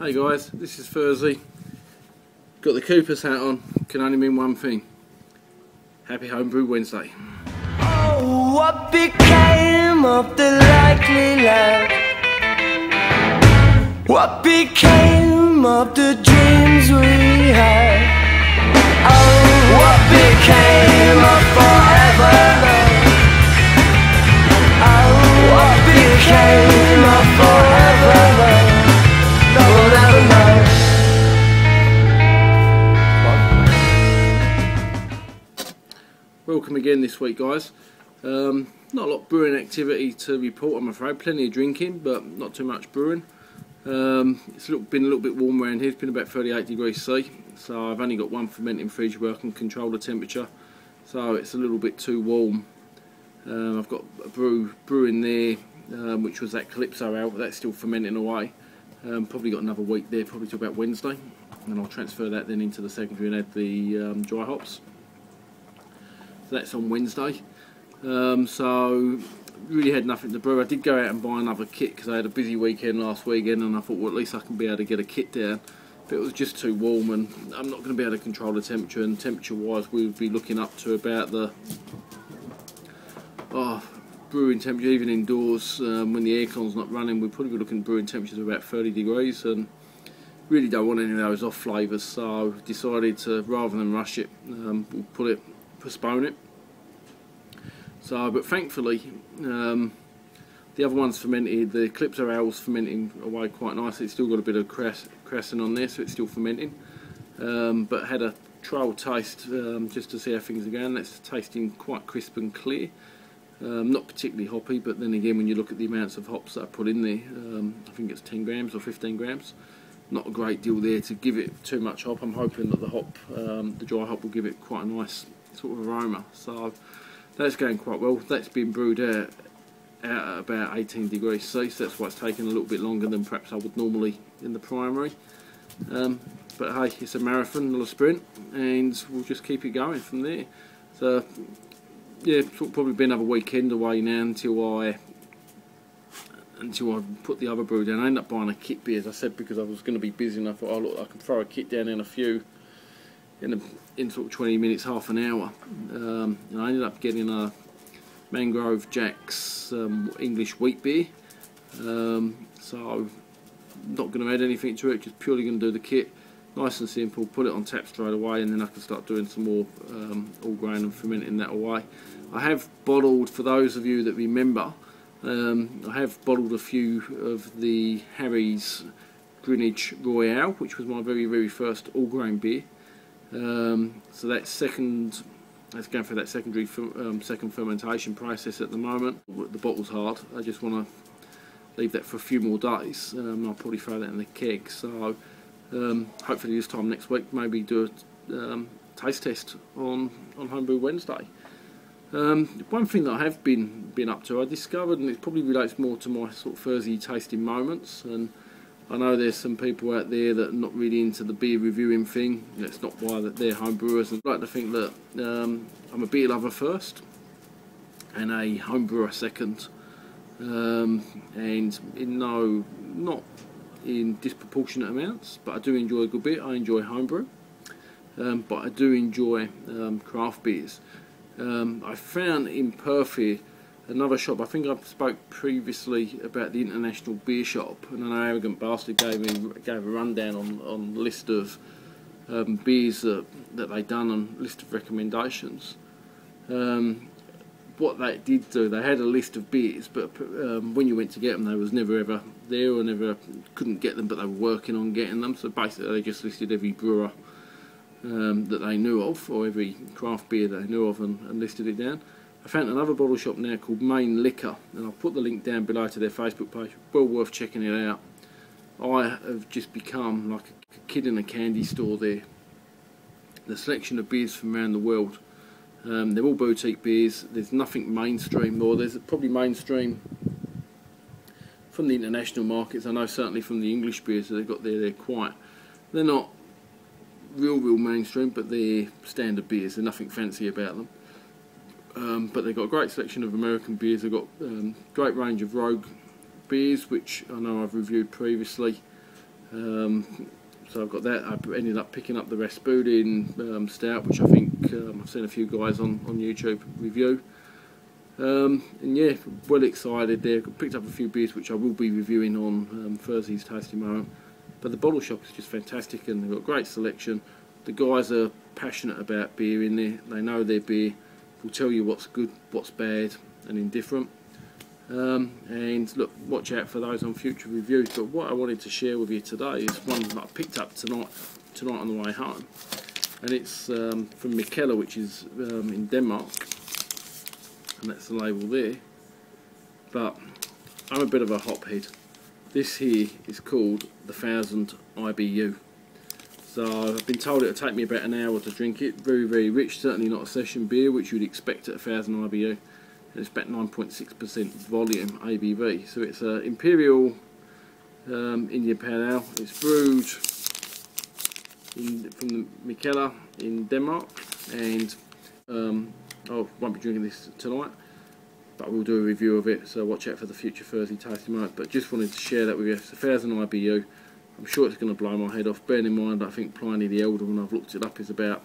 Hey guys, this is Thursday. Got the Cooper's hat on, can only mean one thing. Happy Homebrew Wednesday. Oh, what became of the likely lad? What became of the dreams we had? Oh, what became of forever love? Oh, what became of forever love? No one ever knows. Welcome again this week, guys. Not a lot of brewing activity to report, I'm afraid. Plenty of drinking, but not too much brewing. It's been a little bit warm around here. It's been about 38 degrees C, so I've only got one fermenting fridge where I can control the temperature, so it's a little bit too warm. I've got a brew in there, which was that Calypso ale, but that's still fermenting away. Probably got another week there, probably till about Wednesday, and I'll transfer that then into the secondary and add the dry hops. So that's on Wednesday. So really had nothing to brew. I did go out and buy another kit because I had a busy weekend last weekend, and I thought, well, at least I can be able to get a kit down. But it was just too warm, and I'm not going to be able to control the temperature. And temperature-wise, we would be looking up to about the brewing temperature, even indoors. When the aircon's not running, we'd probably be looking at brewing temperatures of about 30 degrees, and really don't want any of those off flavours. So decided to, rather than rush it, we'll postpone it. So, but thankfully, the other one's fermented. The Calypso ale's fermenting away quite nicely. It's still got a bit of crassin on there, so it's still fermenting. But had a trial taste just to see how things are going. That's tasting quite crisp and clear. Not particularly hoppy, but then again, when you look at the amounts of hops that I put in there, I think it's 10 grams or 15 grams. Not a great deal there to give it too much hop. I'm hoping that the dry hop will give it quite a nice sort of aroma. So that's going quite well. That's been brewed out at about 18 degrees C, so that's why it's taken a little bit longer than perhaps I would normally in the primary. But hey, it's a marathon, not a sprint, and we'll just keep it going from there. So yeah, probably be another weekend away now until I put the other brew down. I ended up buying a kit beer, as I said, because I was going to be busy, and I thought, oh look, I can throw a kit down in a few in sort of 20 minutes, half an hour. And I ended up getting a Mangrove Jack's English wheat beer. So not going to add anything to it, just purely going to do the kit. Nice and simple, put it on tap straight away, and then I can start doing some more all grain and fermenting that away. I have bottled, for those of you that remember, I have bottled a few of the Harry's Greenwich Royale, which was my very first all grain beer. So that's going through that secondary second fermentation process at the moment. The bottle's hard. I just want to leave that for a few more days. I'll probably throw that in the keg. So hopefully this time next week, maybe do a taste test on Homebrew Wednesday. One thing that I have been up to, I discovered, and it probably relates more to my sort of Thursday tasting moments, and I know there's some people out there that are not really into the beer reviewing thing. That's not why they're home brewers. I'd like to think that I'm a beer lover first and a home brewer second, and not in disproportionate amounts, but I do enjoy a good beer. I enjoy homebrew, but I do enjoy craft beers. I found in Perth here another shop. I think I spoke previously about the International Beer Shop, and an arrogant bastard gave a rundown on the list of beers that they'd done, and list of recommendations. What they did do, they had a list of beers, but when you went to get them, they was never ever there, or never couldn't get them, but they were working on getting them. So basically, they just listed every brewer that they knew of, or every craft beer they knew of, and listed it down. I found another bottle shop now called Main Liquor, and I'll put the link down below to their Facebook page. Well worth checking it out. I have just become like a kid in a candy store there. The selection of beers from around the world. They're all boutique beers. There's nothing mainstream, or there's probably mainstream from the international markets. I know certainly from the English beers that they've got there, they're not real mainstream, but they're standard beers. There's nothing fancy about them. But they've got a great selection of American beers. They've got a great range of Rogue beers, which I know I've reviewed previously. So I've got that. I ended up picking up the Rasputin stout, which I think I've seen a few guys on YouTube review. And yeah, well excited there. Picked up a few beers which I will be reviewing on Thursday's Tasting Moment. But the bottle shop is just fantastic, and they've got a great selection. The guys are passionate about beer in there. They know their beer, will tell you what's good, what's bad and indifferent. And look, watch out for those on future reviews. But what I wanted to share with you today is one that I picked up tonight on the way home, and it's from Mikkeller, which is in Denmark, and that's the label there. But I'm a bit of a hophead. This here is called the 1000 IBU. So I've been told it'll take me about an hour to drink it. Very, very rich, certainly not a session beer, which you'd expect at 1000 IBU. And it's about 9.6% volume ABV. So it's an Imperial Indian Pale Ale. It's brewed from the Mikkeller in Denmark, and I won't be drinking this tonight, but we'll do a review of it, so watch out for the future Thursday Tasting Moment. But just wanted to share that with you. It's 1000 IBU. I'm sure it's going to blow my head off. Bearing in mind, I think Pliny the Elder, when I've looked it up, is about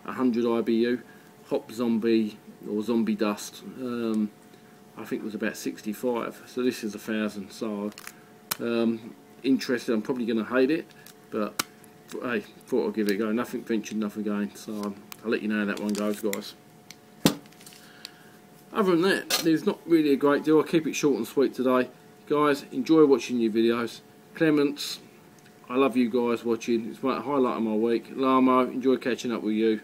100 IBU. Hop Zombie or Zombie Dust, I think was about 65. So this is 1000. So interested. I'm probably going to hate it, but hey, thought I'd give it a go. Nothing ventured, nothing gained. So I'll let you know how that one goes, guys. Other than that, there's not really a great deal. I'll keep it short and sweet today. Guys, enjoy watching your videos. Clements, I love you guys watching. It's a highlight of my week. Lamo, enjoy catching up with you.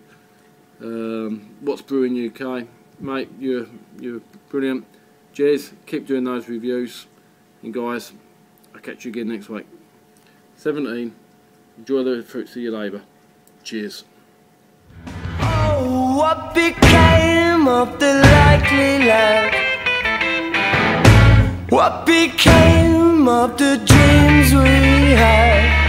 What's Brewing UK, mate, you're brilliant. Jez, keep doing those reviews. And guys, I'll catch you again next week. 17, enjoy the fruits of your labour. Cheers. Oh, what became of the likely lad? What became of the dreams we had?